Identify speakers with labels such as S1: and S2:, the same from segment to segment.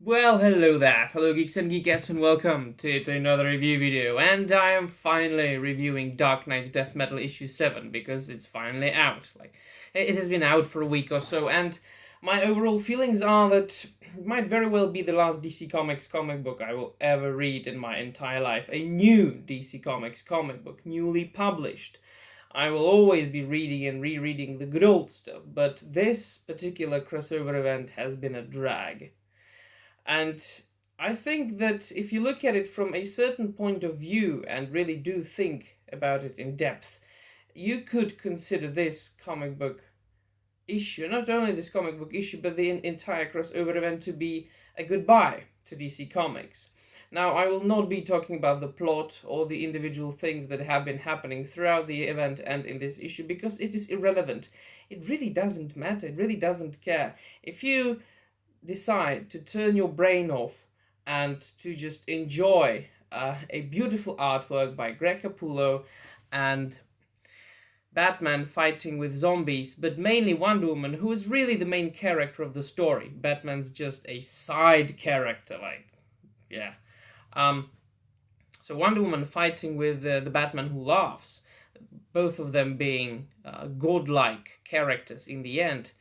S1: Well, hello there, fellow geeks and geekettes, and welcome to another review video. And I am finally reviewing Dark Knight's Death Metal issue 7 because it's finally out. It has been out for a week or so, and my overall feelings are that it might very well be the last DC Comics comic book I will ever read in my entire life. A new DC Comics comic book, newly published. I will always be reading and rereading the good old stuff, but this particular crossover event has been a drag. And I think that if you look at it from a certain point of view and really do think about it in depth, you could consider this comic book issue, not only this comic book issue, but the entire crossover event to be a goodbye to DC Comics. Now, I will not be talking about the plot or the individual things that have been happening throughout the event and in this issue because it is irrelevant. It really doesn't matter. It really doesn't care. If you decide to turn your brain off and to just enjoy a beautiful artwork by Greg Capullo and Batman fighting with zombies, but mainly Wonder Woman, who is really the main character of the story. Batman's just a side character, yeah. So Wonder Woman fighting with the Batman who laughs, both of them being godlike characters in the end.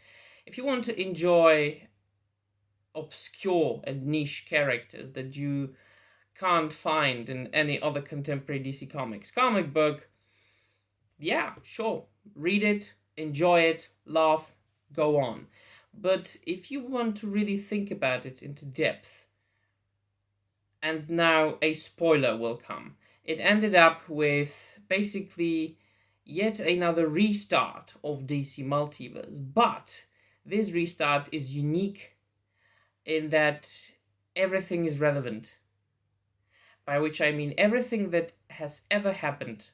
S1: If you want to enjoy obscure and niche characters that you can't find in any other contemporary DC Comics comic book, yeah, sure, read it, enjoy it, laugh, go on. But if you want to really think about it into depth, and now a spoiler will come, it ended up with basically yet another restart of DC Multiverse, but this restart is unique in that everything is relevant. By which I mean everything that has ever happened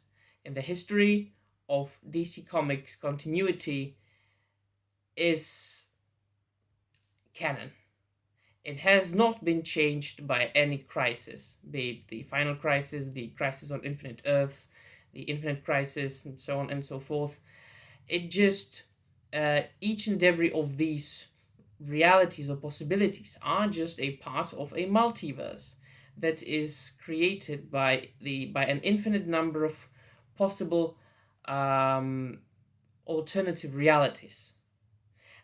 S1: in the history of DC Comics continuity is canon. It has not been changed by any crisis, be it the Final Crisis, the Crisis on Infinite Earths, the Infinite Crisis, and so on and so forth. It just, each and every of these realities or possibilities are just a part of a multiverse that is created by an infinite number of possible alternative realities,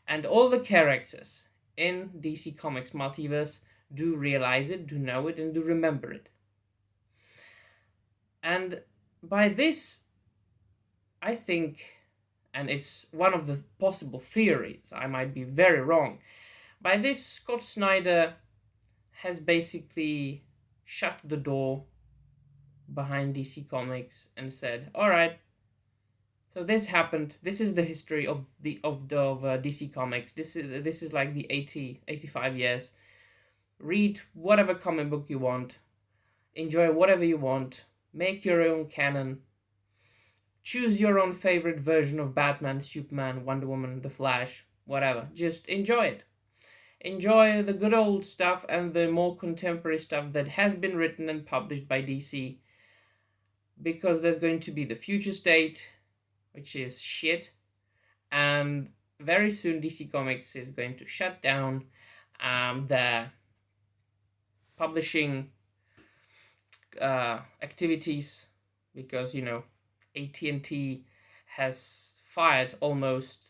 S1: and all the characters in DC Comics multiverse do realize it, do know it, and do remember it. And by this, I think, and it's one of the possible theories, I might be very wrong, by this Scott Snyder has basically shut the door behind DC Comics and said, alright, so this happened, this is the history of DC Comics, this is like the 85 years, read whatever comic book you want, enjoy whatever you want, make your own canon, choose your own favorite version of Batman, Superman, Wonder Woman, The Flash, whatever. Just enjoy it. Enjoy the good old stuff and the more contemporary stuff that has been written and published by DC. Because there's going to be the future state, which is shit. And very soon DC Comics is going to shut down their publishing activities. Because, AT&T has fired almost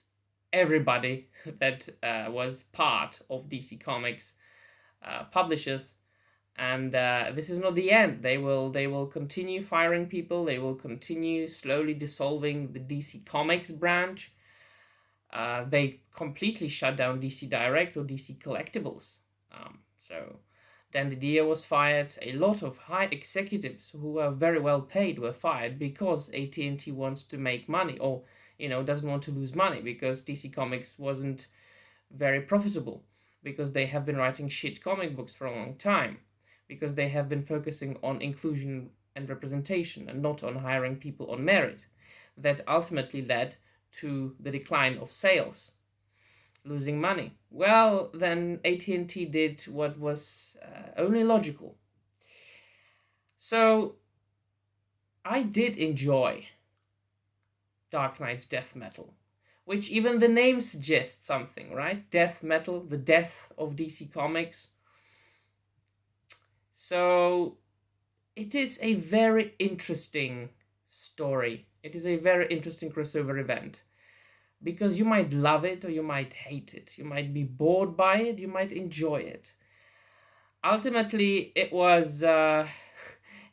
S1: everybody that was part of DC Comics publishers, and this is not the end. They will continue firing people. They will continue slowly dissolving the DC Comics branch. They completely shut down DC Direct or DC Collectibles. So Dan Didio was fired. A lot of high executives who were very well paid were fired because AT&T wants to make money, or doesn't want to lose money because DC Comics wasn't very profitable, because they have been writing shit comic books for a long time, because they have been focusing on inclusion and representation and not on hiring people on merit. That ultimately led to the decline of sales, losing money. Well, then AT&T did what was only logical. So I did enjoy Dark Knight's Death Metal, which even the name suggests something, right? Death Metal, the death of DC Comics. So it is a very interesting story. It is a very interesting crossover event, because you might love it or you might hate it. You might be bored by it, you might enjoy it. Ultimately, it was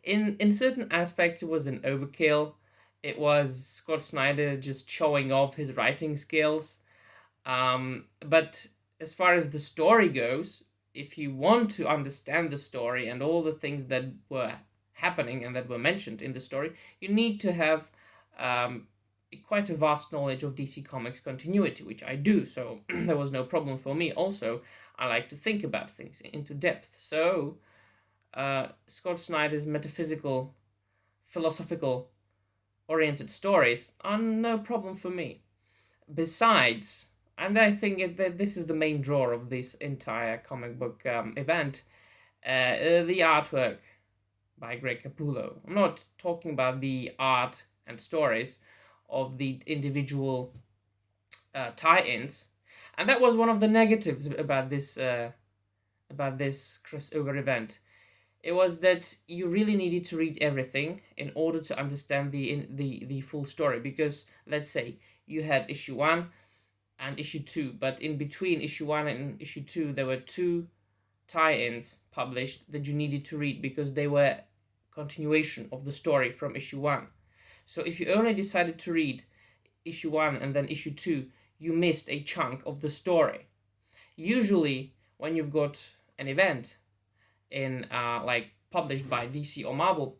S1: in certain aspects it was an overkill. It was Scott Snyder just showing off his writing skills. But as far as the story goes, if you want to understand the story and all the things that were happening and that were mentioned in the story, you need to have quite a vast knowledge of DC Comics continuity, which I do, so there was no problem for me. Also, I like to think about things into depth, so Scott Snyder's metaphysical, philosophical oriented stories are no problem for me. Besides, and I think that this is the main draw of this entire comic book event, the artwork by Greg Capullo. I'm not talking about the art and stories of the individual tie-ins, and that was one of the negatives about this crossover event. It was that you really needed to read everything in order to understand the full story, because let's say you had issue 1 and issue 2, but in between issue 1 and issue 2 there were 2 tie-ins published that you needed to read because they were continuation of the story from issue 1. So if you only decided to read issue 1 and then issue 2, you missed a chunk of the story. Usually when you've got an event in like published by DC or Marvel,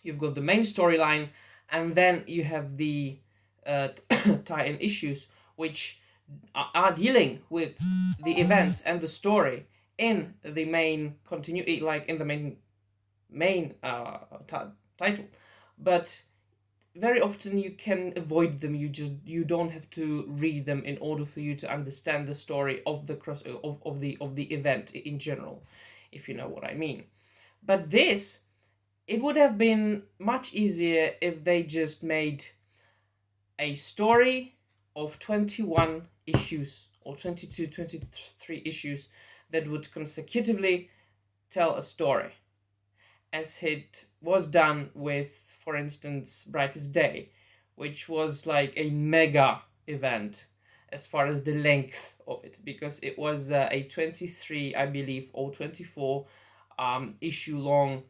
S1: you've got the main storyline and then you have the tie-in issues which are dealing with the events and the story in the main continuity, like in the main title. But very often you can avoid them. You don't have to read them in order for you to understand the story of the of the event in general, if you know what I mean. But this, it would have been much easier if they just made a story of 21 issues or 22, 23 issues that would consecutively tell a story, as it was done with, for instance, Brightest Day, which was like a mega event as far as the length of it, because it was a 23, I believe, or 24 issue long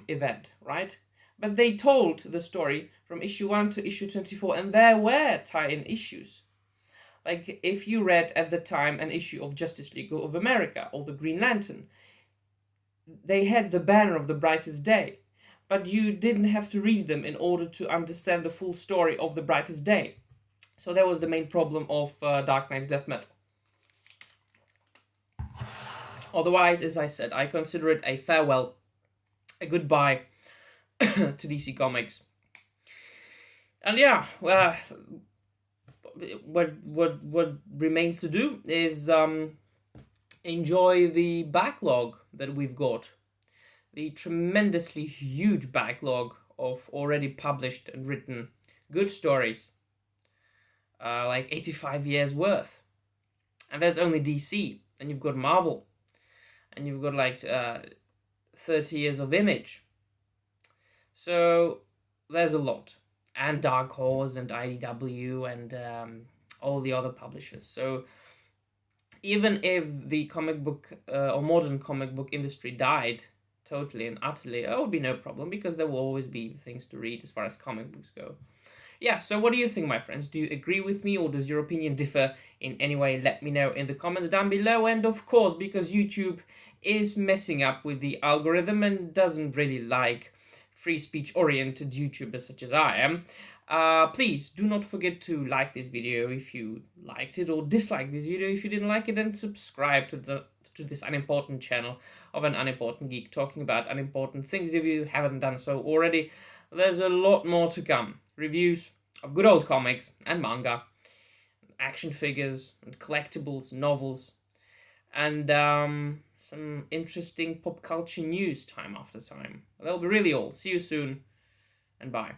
S1: event, right? But they told the story from issue 1 to issue 24, and there were tie-in issues. Like if you read at the time an issue of Justice League of America or the Green Lantern, they had the banner of the Brightest Day, but you didn't have to read them in order to understand the full story of the Brightest Day. So that was the main problem of Dark Knight's Death Metal. Otherwise, as I said, I consider it a farewell, a goodbye to DC Comics. And yeah, what remains to do is enjoy the backlog that we've got. The tremendously huge backlog of already published and written good stories. Like 85 years worth. And that's only DC. And you've got Marvel. And you've got like 30 years of Image. So there's a lot. And Dark Horse and IDW and all the other publishers. So even if the comic book or modern comic book industry died totally and utterly, that would be no problem, because there will always be things to read as far as comic books go. Yeah, so what do you think, my friends? Do you agree with me, or does your opinion differ in any way? Let me know in the comments down below. And of course, because YouTube is messing up with the algorithm and doesn't really like free speech oriented YouTubers such as I am, please do not forget to like this video if you liked it, or dislike this video if you didn't like it, and subscribe to this unimportant channel of an unimportant geek talking about unimportant things if you haven't done so already. There's a lot more to come. Reviews of good old comics and manga, action figures and collectibles, novels, and some interesting pop culture news time after time. That'll be really all. See you soon, and bye.